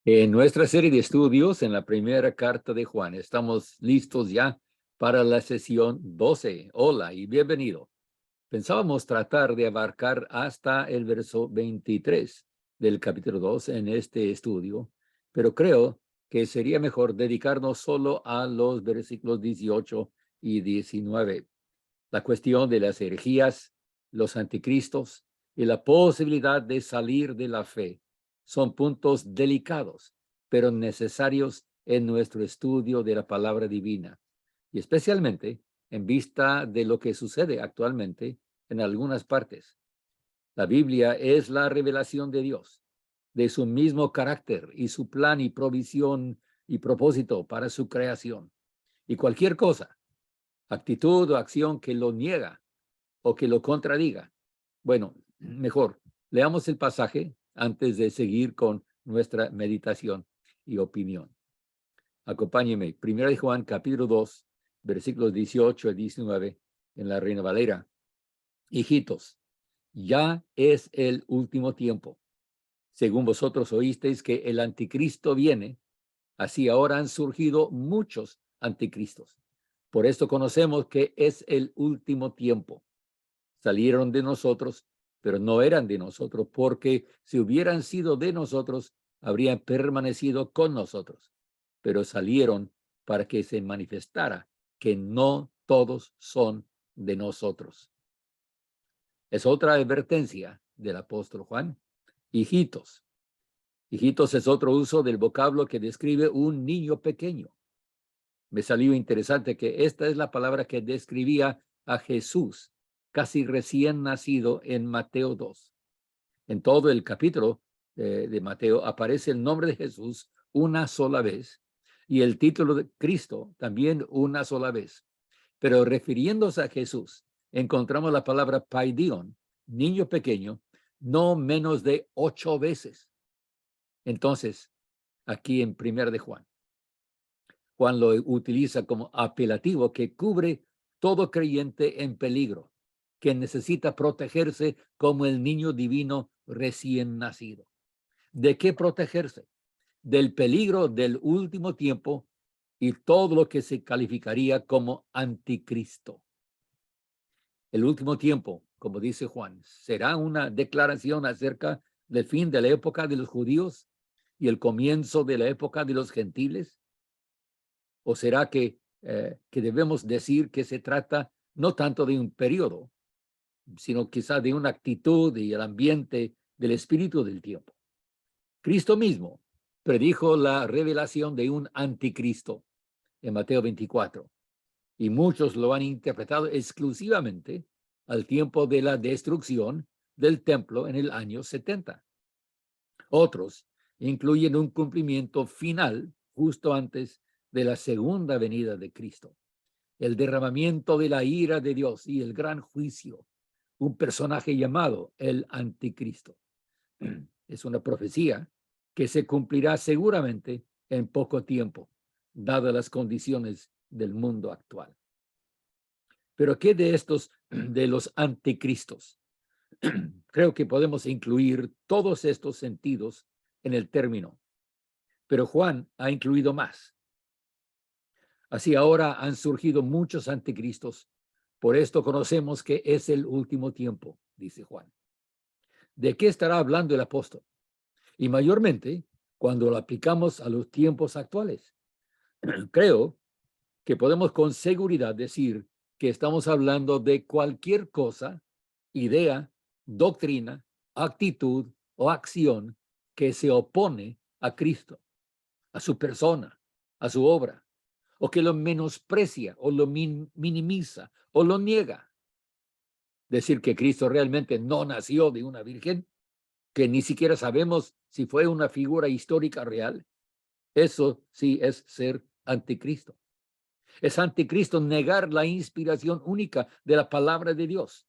En nuestra serie de estudios en la primera carta de Juan, estamos listos ya para la sesión 12. Hola y bienvenido. Pensábamos tratar de abarcar hasta el verso 23 del capítulo 2 en este estudio, pero creo que sería mejor dedicarnos solo a los versículos 18 y 19. La cuestión de las herejías, los anticristos y la posibilidad de salir de la fe son puntos delicados, pero necesarios en nuestro estudio de la palabra divina, y especialmente en vista de lo que sucede actualmente en algunas partes. La Biblia es la revelación de Dios, de su mismo carácter y su plan y provisión y propósito para su creación. Y cualquier cosa, actitud o acción que lo niega o que lo contradiga. Bueno, mejor, leamos el pasaje antes de seguir con nuestra meditación y opinión. Acompáñeme, 1 Juan capítulo 2, versículos 18 y 19 en la Reina Valera. Hijitos, ya es el último tiempo. Según vosotros oísteis que el anticristo viene, así ahora han surgido muchos anticristos. Por esto conocemos que es el último tiempo. Salieron de nosotros, pero no eran de nosotros, porque si hubieran sido de nosotros, habrían permanecido con nosotros. Pero salieron para que se manifestara que no todos son de nosotros. Es otra advertencia del apóstol Juan. Hijitos. Hijitos es otro uso del vocablo que describe un niño pequeño. Me salió interesante que esta es la palabra que describía a Jesús, casi recién nacido, en Mateo 2. En todo el capítulo de Mateo aparece el nombre de Jesús una sola vez y el título de Cristo también una sola vez. Pero refiriéndose a Jesús, encontramos la palabra paidion, niño pequeño, no menos de 8 veces. Entonces, aquí en 1 de Juan. Juan lo utiliza como apelativo que cubre todo creyente en peligro, que necesita protegerse como el niño divino recién nacido. ¿De qué protegerse? Del peligro del último tiempo y todo lo que se calificaría como anticristo. El último tiempo, como dice Juan, será una declaración acerca del fin de la época de los judíos y el comienzo de la época de los gentiles. ¿O será que debemos decir que se trata no tanto de un periodo, sino quizá de una actitud y el ambiente del espíritu del tiempo? Cristo mismo predijo la revelación de un anticristo en Mateo 24, y muchos lo han interpretado exclusivamente al tiempo de la destrucción del templo en el año 70. Otros incluyen un cumplimiento final justo antes de la segunda venida de Cristo, el derramamiento de la ira de Dios y el gran juicio, un personaje llamado el anticristo. Es una profecía que se cumplirá seguramente en poco tiempo, dadas las condiciones del mundo actual. Pero ¿qué de estos, de los anticristos? Creo que podemos incluir todos estos sentidos en el término, pero Juan ha incluido más. Así ahora han surgido muchos anticristos. Por esto conocemos que es el último tiempo, dice Juan. ¿De qué estará hablando el apóstol? Y mayormente cuando lo aplicamos a los tiempos actuales. Creo que podemos con seguridad decir que estamos hablando de cualquier cosa, idea, doctrina, actitud o acción que se opone a Cristo, a su persona, a su obra, o que lo menosprecia o lo minimiza o lo niega. Decir que Cristo realmente no nació de una virgen, que ni siquiera sabemos si fue una figura histórica real, eso sí es ser anticristo. Es anticristo negar la inspiración única de la palabra de Dios.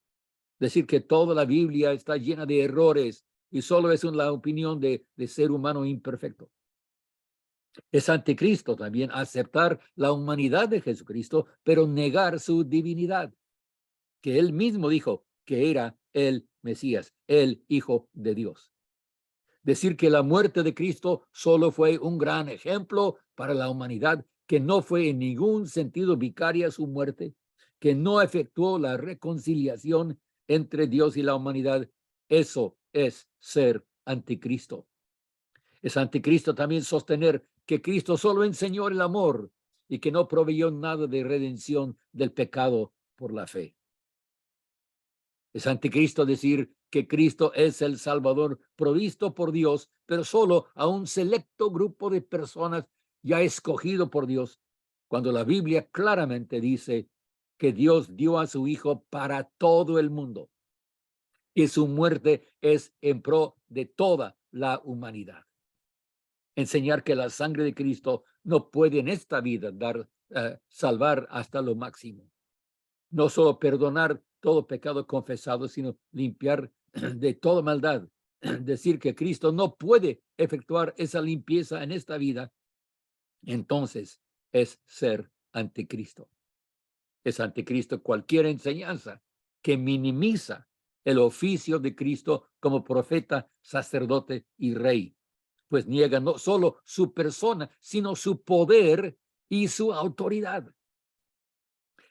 Decir que toda la Biblia está llena de errores y solo es la opinión de ser humano imperfecto. Es anticristo también aceptar la humanidad de Jesucristo, pero negar su divinidad, que él mismo dijo que era el Mesías, el Hijo de Dios. Decir que la muerte de Cristo solo fue un gran ejemplo para la humanidad, que no fue en ningún sentido vicaria su muerte, que no efectuó la reconciliación entre Dios y la humanidad, eso es ser anticristo. Es anticristo también sostener que Cristo solo enseñó el amor y que no proveyó nada de redención del pecado por la fe. Es anticristo decir que Cristo es el Salvador provisto por Dios, pero solo a un selecto grupo de personas ya escogido por Dios, cuando la Biblia claramente dice que Dios dio a su Hijo para todo el mundo y su muerte es en pro de toda la humanidad. Enseñar que la sangre de Cristo no puede en esta vida salvar hasta lo máximo. No solo perdonar todo pecado confesado, sino limpiar de toda maldad. Decir que Cristo no puede efectuar esa limpieza en esta vida, entonces es ser anticristo. Es anticristo cualquier enseñanza que minimiza el oficio de Cristo como profeta, sacerdote y rey, pues niega no solo su persona, sino su poder y su autoridad.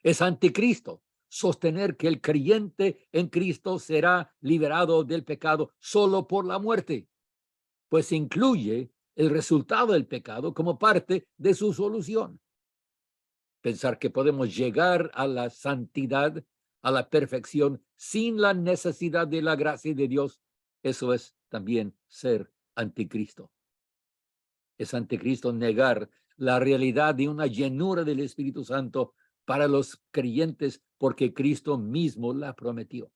Es anticristo sostener que el creyente en Cristo será liberado del pecado solo por la muerte, pues incluye el resultado del pecado como parte de su solución. Pensar que podemos llegar a la santidad, a la perfección, sin la necesidad de la gracia de Dios, eso es también ser anticristo. Es anticristo negar la realidad de una llenura del Espíritu Santo para los creyentes porque Cristo mismo la prometió.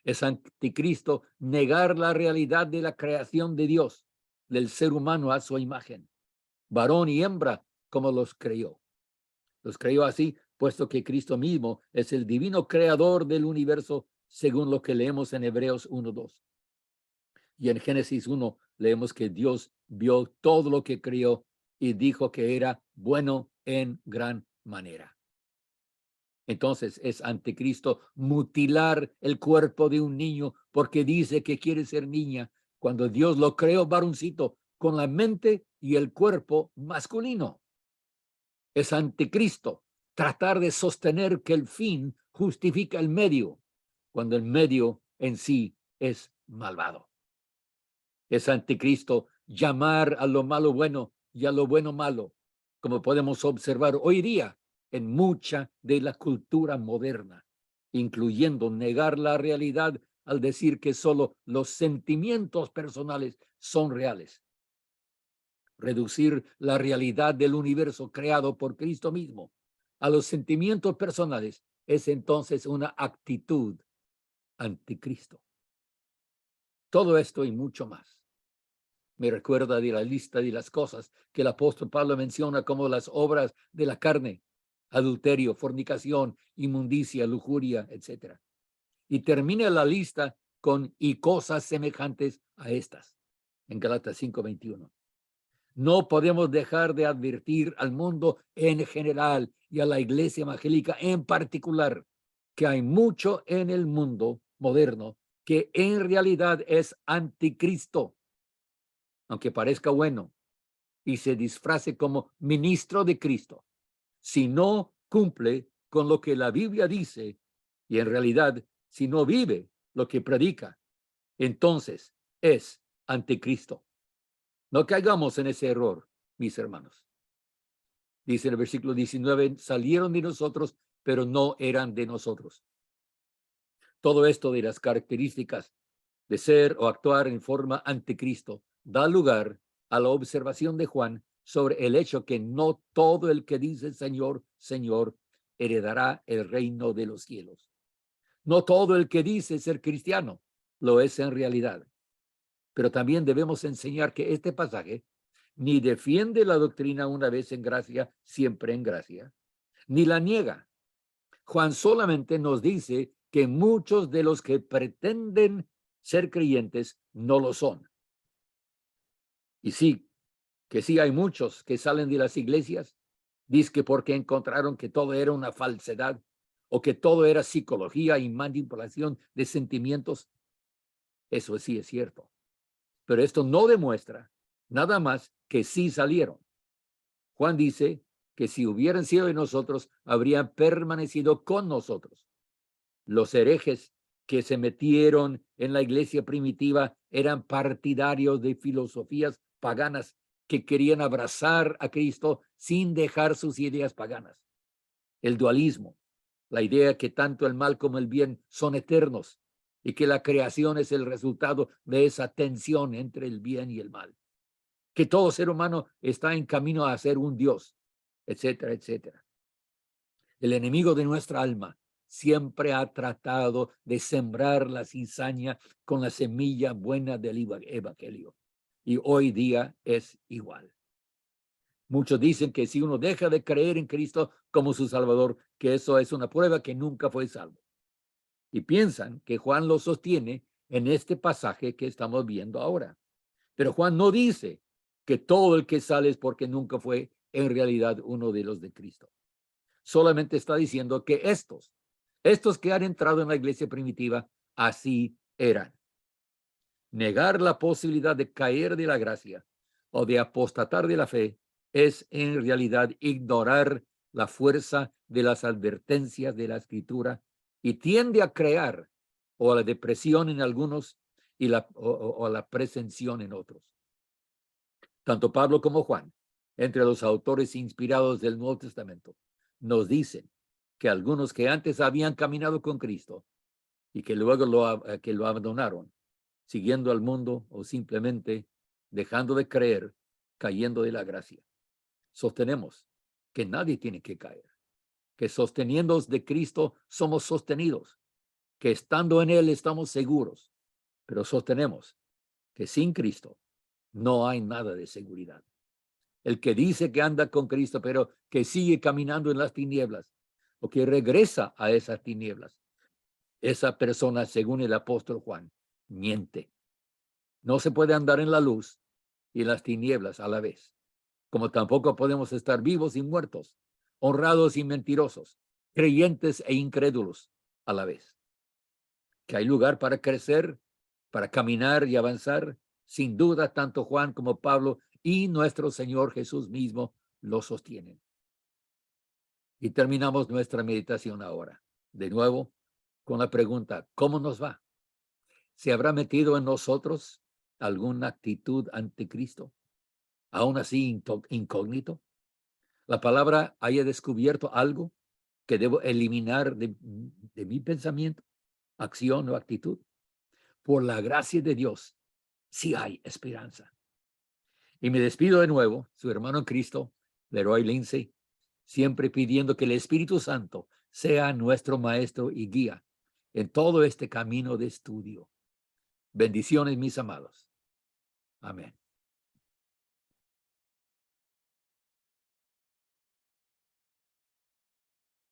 Es anticristo negar la realidad de la creación de Dios, del ser humano a su imagen, varón y hembra como los creó. Los creó así, puesto que Cristo mismo es el divino creador del universo, según lo que leemos en Hebreos 1:2. Y en Génesis 1 leemos que Dios vio todo lo que creó y dijo que era bueno en gran manera. Entonces es anticristo mutilar el cuerpo de un niño porque dice que quiere ser niña, cuando Dios lo creó varoncito con la mente y el cuerpo masculino. Es anticristo tratar de sostener que el fin justifica el medio, cuando el medio en sí es malvado. Es anticristo llamar a lo malo bueno y a lo bueno malo, como podemos observar hoy día en mucha de la cultura moderna, incluyendo negar la realidad al decir que solo los sentimientos personales son reales. Reducir la realidad del universo creado por Cristo mismo a los sentimientos personales es entonces una actitud anticristo. Todo esto y mucho más me recuerda de la lista de las cosas que el apóstol Pablo menciona como las obras de la carne: adulterio, fornicación, inmundicia, lujuria, etc. Y termina la lista con y cosas semejantes a estas, en Gálatas 5:21. No podemos dejar de advertir al mundo en general y a la iglesia evangélica en particular que hay mucho en el mundo moderno que en realidad es anticristo, aunque parezca bueno y se disfrace como ministro de Cristo. Si no cumple con lo que la Biblia dice y en realidad si no vive lo que predica, entonces es anticristo. No caigamos en ese error, mis hermanos. Dice en el versículo 19, salieron de nosotros, pero no eran de nosotros. Todo esto de las características de ser o actuar en forma anticristo da lugar a la observación de Juan sobre el hecho que no todo el que dice Señor, Señor, heredará el reino de los cielos. No todo el que dice ser cristiano lo es en realidad. Pero también debemos enseñar que este pasaje ni defiende la doctrina una vez en gracia, siempre en gracia, ni la niega. Juan solamente nos dice que muchos de los que pretenden ser creyentes no lo son. Y sí, que sí hay muchos que salen de las iglesias, dizque porque encontraron que todo era una falsedad o que todo era psicología y manipulación de sentimientos. Eso sí es cierto. pero esto no demuestra nada más que sí salieron. Juan dice que si hubieran sido de nosotros, habrían permanecido con nosotros. Los herejes que se metieron en la iglesia primitiva eran partidarios de filosofías paganas que querían abrazar a Cristo sin dejar sus ideas paganas. El dualismo, la idea que tanto el mal como el bien son eternos y que la creación es el resultado de esa tensión entre el bien y el mal, que todo ser humano está en camino a ser un Dios, etcétera, etcétera. El enemigo de nuestra alma siempre ha tratado de sembrar la cizaña con la semilla buena del evangelio. Y hoy día es igual. Muchos dicen que si uno deja de creer en Cristo como su Salvador, que eso es una prueba que nunca fue salvo. Y piensan que Juan lo sostiene en este pasaje que estamos viendo ahora. Pero Juan no dice que todo el que sale es porque nunca fue en realidad uno de los de Cristo. Solamente está diciendo que estos que han entrado en la iglesia primitiva, así eran. Negar la posibilidad de caer de la gracia o de apostatar de la fe es en realidad ignorar la fuerza de las advertencias de la Escritura y tiende a crear o a la depresión en algunos y o a la presención en otros. Tanto Pablo como Juan, entre los autores inspirados del Nuevo Testamento, nos dicen que algunos que antes habían caminado con Cristo y que luego lo abandonaron, siguiendo al mundo o simplemente dejando de creer, cayendo de la gracia. Sostenemos que nadie tiene que caer, que sosteniéndonos de Cristo somos sostenidos, que estando en Él estamos seguros, pero sostenemos que sin Cristo no hay nada de seguridad. El que dice que anda con Cristo, pero que sigue caminando en las tinieblas o que regresa a esas tinieblas, esa persona, según el apóstol Juan, miente. No se puede andar en la luz y en las tinieblas a la vez, como tampoco podemos estar vivos y muertos, honrados y mentirosos, creyentes e incrédulos a la vez. Que hay lugar para crecer, para caminar y avanzar, sin duda tanto Juan como Pablo y nuestro Señor Jesús mismo lo sostienen. Y terminamos nuestra meditación ahora, de nuevo, con la pregunta, ¿cómo nos va? ¿Se habrá metido en nosotros alguna actitud ante Cristo? Aún así, incógnito. ¿La palabra haya descubierto algo que debo eliminar de mi pensamiento, acción o actitud? Por la gracia de Dios, sí hay esperanza. Y me despido de nuevo, su hermano en Cristo, Leroy Lindsay, siempre pidiendo que el Espíritu Santo sea nuestro maestro y guía en todo este camino de estudio. Bendiciones, mis amados. Amén.